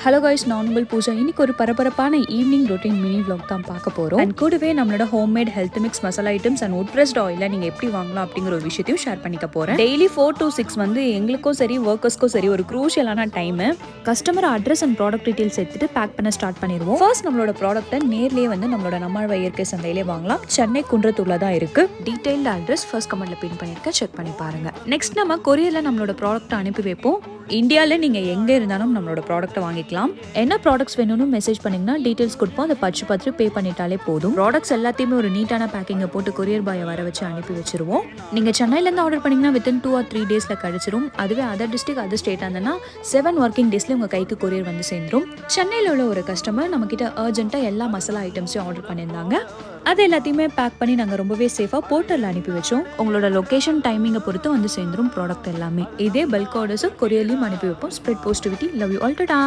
Hello guys, நான் உங்கள் பூஜா. இன்னைக்கு ஒரு பரபரப்பான ஈவினிங் ரொட்டீன் மினி vlog தான் பார்க்க போகிறோம். அண்ட் கூடவே நம்மளோட homemade health mix masala items and wood pressed ஆயில நீங்கள் எப்படி வாங்கலாம் அப்படிங்கிற ஒரு விஷயத்தையும் ஷேர் பண்ணிக்க போகிறேன். டெய்லி 4 to 6 வந்து எங்களுக்கும் சரி ஒர்க்கர்ஸ்க்கும் சரி ஒரு க்ரூஷியலான time. Customer address and product details எடுத்துட்டு பேக் பண்ண ஸ்டார்ட் பண்ணிடுவோம். ஃபர்ஸ்ட் நம்மளோட ப்ராடக்ட்டை நேர்லேயே வந்து நம்மளோட நம்மாழ்வா இயற்கை சந்தையிலே வாங்கலாம். சென்னை குன்றத்தூர்ல தான் இருக்கு. டீடைல்டு அட்ரஸ் ஃபர்ஸ்ட் கமெண்ட்ல பின் பண்ணியிருக்கேன், செக் பண்ணி பாருங்க. நெக்ஸ்ட் நம்ம கொரியர்ல நம்மளோட ப்ராடக்ட்டை அனுப்பி வைப்போம். இந்தியாவில் நீங்கள் எங்கே இருந்தாலும் நம்மளோட ப்ராடக்ட்டை வாங்கிக்கலாம். என்ன ப்ராடக்ட்ஸ் வேணும்னு மெசேஜ் பண்ணிங்கன்னா டீட்டெயில்ஸ் கொடுப்போம். அதை பார்த்து பே பண்ணிட்டாலே போதும். ப்ராடக்ட்ஸ் எல்லாத்தையுமே ஒரு நீட்டான பேக்கிங்கை போட்டு கொரியர் பாயை வர வச்சு அனுப்பி வச்சிருவோம். நீங்கள் சென்னையிலேருந்து ஆர்டர் பண்ணிங்கன்னா வித்தின் 2 or 3 டேஸில் கிடச்சிரும். அதுவே அதர் டிஸ்ட்ரிக்ட் அதர் ஸ்டேட்டாக இருந்ததுன்னா 7 ஒர்க்கிங் டேஸில் உங்கள் கைக்கு கொரியர் வந்து சேர்ந்துடும். சென்னையில் உள்ள ஒரு கஸ்டமர் நம்மக்கிட்ட அர்ஜென்ட்டாக எல்லா மசாலா ஐட்டம்ஸையும் ஆர்டர் பண்ணியிருந்தாங்க. அது எல்லாத்தையுமே பேக் பண்ணி நாங்கள் ரொம்பவே சேஃபாக போர்ட்டலில் அனுப்பி வச்சோம். உங்களோட லொக்கேஷன் டைமிங்கை பொறுத்து வந்து சேர்ந்துடும் ப்ராடக்ட் எல்லாமே. இதே பல்க் ஆர்டர்ஸும் கொரியர்லையும் அனுப்பி வைப்போம். Spread positivity. Love you all. Tata.